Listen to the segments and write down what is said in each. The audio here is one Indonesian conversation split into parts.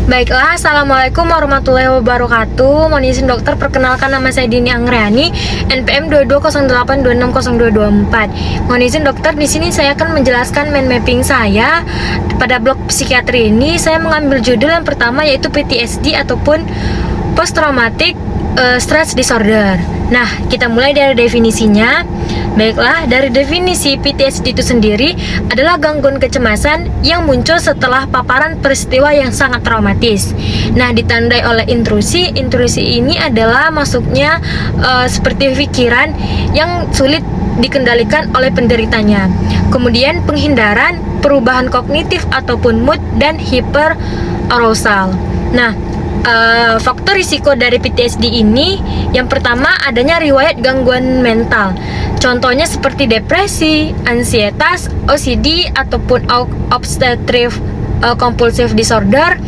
Baiklah, Assalamualaikum warahmatullahi wabarakatuh. Mohon izin dokter, perkenalkan nama saya Dini Angriani, NPM 2208260224. Mohon izin dokter, di sini saya akan menjelaskan mind mapping saya. Pada blog psikiatri ini saya mengambil judul yang pertama yaitu PTSD ataupun Post Traumatic Stress Disorder. Nah, kita mulai dari definisinya. Baiklah, dari definisi PTSD itu sendiri adalah gangguan kecemasan yang muncul setelah paparan peristiwa yang sangat traumatis. Nah, ditandai oleh intrusi. Intrusi ini adalah masuknya seperti pikiran yang sulit dikendalikan oleh penderitanya. Kemudian penghindaran, perubahan kognitif ataupun mood, dan hyperarousal. Nah, faktor risiko dari PTSD ini yang pertama adanya riwayat gangguan mental. Contohnya seperti depresi, ansietas, OCD ataupun obsessive compulsive disorder.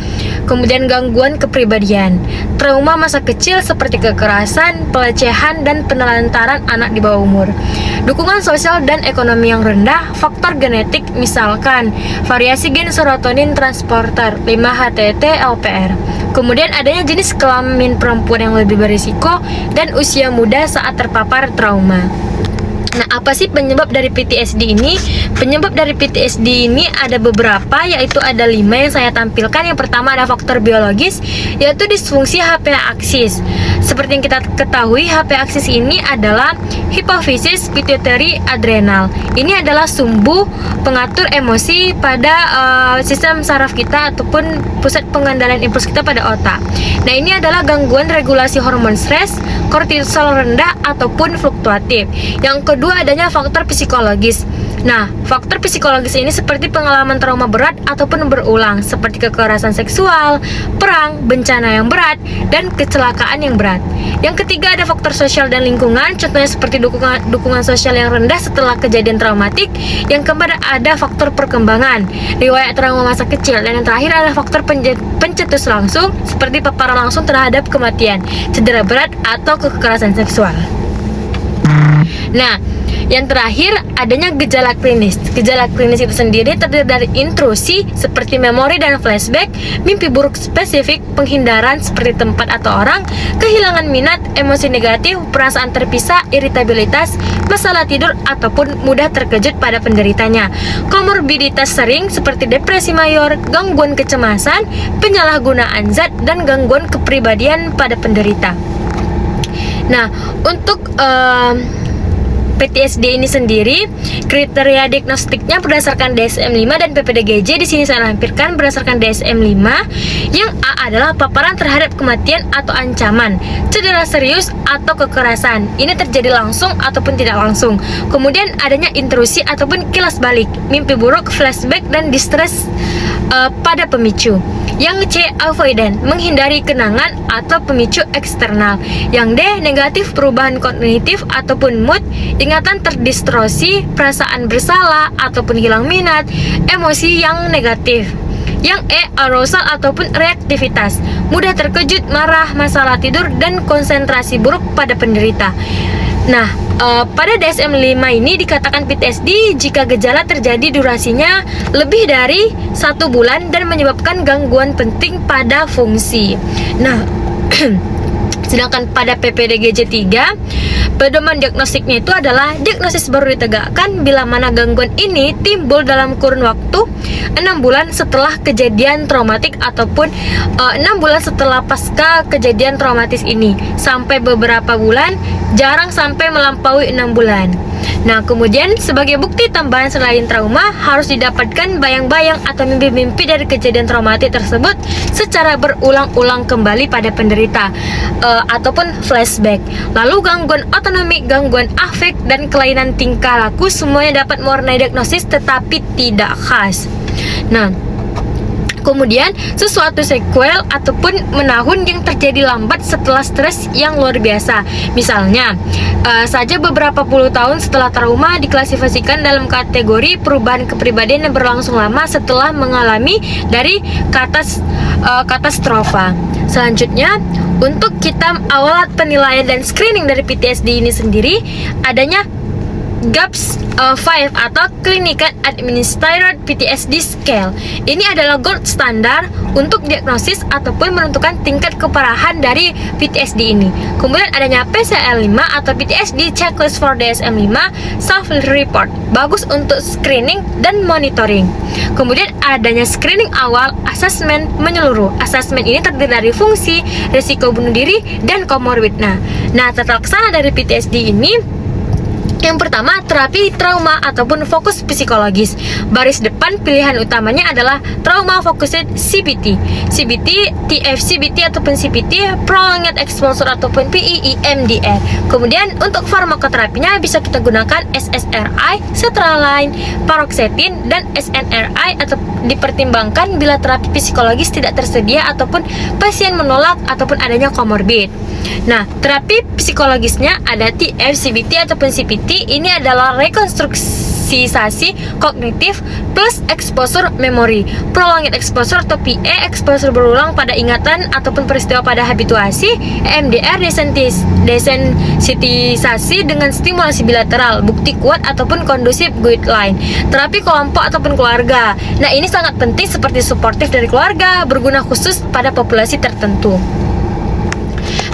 Kemudian gangguan kepribadian, trauma masa kecil seperti kekerasan, pelecehan, dan penelantaran anak di bawah umur. Dukungan sosial dan ekonomi yang rendah, faktor genetik misalkan variasi gen serotonin transporter 5-HTT-LPR. Kemudian adanya jenis kelamin perempuan yang lebih berisiko dan usia muda saat terpapar trauma. Nah, apa sih penyebab dari PTSD ini? Penyebab dari PTSD ini ada beberapa, yaitu ada 5 yang saya tampilkan. Yang pertama ada faktor biologis, yaitu disfungsi HPA aksis. Seperti yang kita ketahui, HPA aksis ini adalah hipofisis pituitary adrenal. Ini adalah sumbu pengatur emosi pada sistem saraf kita ataupun pusat pengendalian impuls kita pada otak. Nah, ini adalah gangguan regulasi hormon stres, kortisol rendah ataupun fluktuatif. Yang kedua adanya faktor psikologis. Nah, faktor psikologis ini seperti pengalaman trauma berat ataupun berulang, seperti kekerasan seksual, perang, bencana yang berat, dan kecelakaan yang berat. Yang ketiga ada faktor sosial dan lingkungan, contohnya seperti dukungan sosial yang rendah setelah kejadian traumatik. Yang keempat ada faktor perkembangan, riwayat trauma masa kecil. Dan yang terakhir ada faktor pencetus langsung, seperti paparan langsung terhadap kematian, cedera berat, atau kekerasan seksual. Nah, yang terakhir adanya gejala klinis. Gejala klinis itu sendiri terdiri dari intrusi seperti memori dan flashback, mimpi buruk spesifik, penghindaran seperti tempat atau orang, kehilangan minat, emosi negatif, perasaan terpisah, iritabilitas, masalah tidur, ataupun mudah terkejut pada penderitanya. Komorbiditas sering seperti depresi mayor, gangguan kecemasan, penyalahgunaan zat, dan gangguan kepribadian pada penderita. Nah, untuk PTSD ini sendiri, kriteria diagnostiknya berdasarkan DSM-5 dan PPDGJ. Di sini saya lampirkan berdasarkan DSM-5. Yang A adalah paparan terhadap kematian atau ancaman, cedera serius atau kekerasan. Ini terjadi langsung ataupun tidak langsung. Kemudian adanya intrusi ataupun kilas balik, mimpi buruk, flashback, dan distress pada pemicu. Yang C, avoidant, menghindari kenangan atau pemicu eksternal. Yang D, negatif, perubahan kognitif ataupun mood, ingatan terdistorsi, perasaan bersalah ataupun hilang minat, emosi yang negatif. Yang E, arousal ataupun reaktivitas, mudah terkejut, marah, masalah tidur, dan konsentrasi buruk pada penderita. Nah, pada DSM-5 ini dikatakan PTSD jika gejala terjadi durasinya lebih dari 1 bulan dan menyebabkan gangguan penting pada fungsi. Nah, sedangkan pada PPDGJ 3, pedoman diagnostiknya itu adalah diagnosis baru ditegakkan bila mana gangguan ini timbul dalam kurun waktu 6 bulan setelah kejadian traumatik ataupun 6 bulan setelah pasca kejadian traumatis ini sampai beberapa bulan, jarang sampai melampaui 6 bulan. Nah, kemudian sebagai bukti tambahan selain trauma harus didapatkan bayang-bayang atau mimpi-mimpi dari kejadian traumatik tersebut secara berulang-ulang kembali pada penderita ataupun flashback. Lalu gangguan otonomi, gangguan afek, dan kelainan tingkah laku semuanya dapat mewarnai diagnosis tetapi tidak khas. Nah, kemudian sesuatu sequel ataupun menahun yang terjadi lambat setelah stres yang luar biasa. Misalnya saja beberapa puluh tahun setelah trauma diklasifikasikan dalam kategori perubahan kepribadian yang berlangsung lama setelah mengalami dari katastrofa. Selanjutnya, untuk kita awalat penilaian dan screening dari PTSD ini sendiri adanya GAPS-5 atau Clinical Administered PTSD Scale. Ini adalah gold standar untuk diagnosis ataupun menentukan tingkat keparahan dari PTSD ini. Kemudian adanya PCL5 atau PTSD Checklist for DSM-5 Self Report, bagus untuk screening dan monitoring. Kemudian adanya screening awal, asesmen menyeluruh. Asesmen ini terdiri dari fungsi, risiko bunuh diri, dan komorbid. Nah, tata laksana dari PTSD ini, yang pertama, terapi trauma ataupun fokus psikologis. Baris depan pilihan utamanya adalah trauma focused CBT, TFCBT ataupun CBT, prolonged exposure ataupun PEMDR. Kemudian untuk farmakoterapinya bisa kita gunakan SSRI, sertraline, paroxetine, dan SNRI, atau dipertimbangkan bila terapi psikologis tidak tersedia ataupun pasien menolak ataupun adanya komorbid. Nah, terapi psikologisnya ada TFCBT ataupun CBT. Ini adalah rekonstruksisasi kognitif plus exposure memory. Prolonged exposure atau PE, exposure berulang pada ingatan ataupun peristiwa pada habituasi. EMDR, desensitisasi dengan stimulasi bilateral, bukti kuat ataupun kondusif guideline. Terapi kelompok ataupun keluarga. Nah, ini sangat penting seperti suportif dari keluarga, berguna khusus pada populasi tertentu.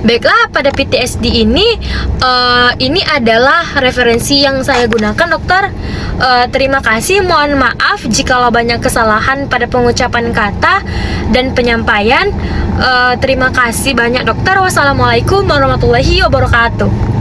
Baiklah, pada PTSD ini adalah referensi yang saya gunakan, dokter. Terima kasih, mohon maaf jikalau banyak kesalahan pada pengucapan kata dan penyampaian. Terima kasih banyak, dokter. Wassalamualaikum warahmatullahi wabarakatuh.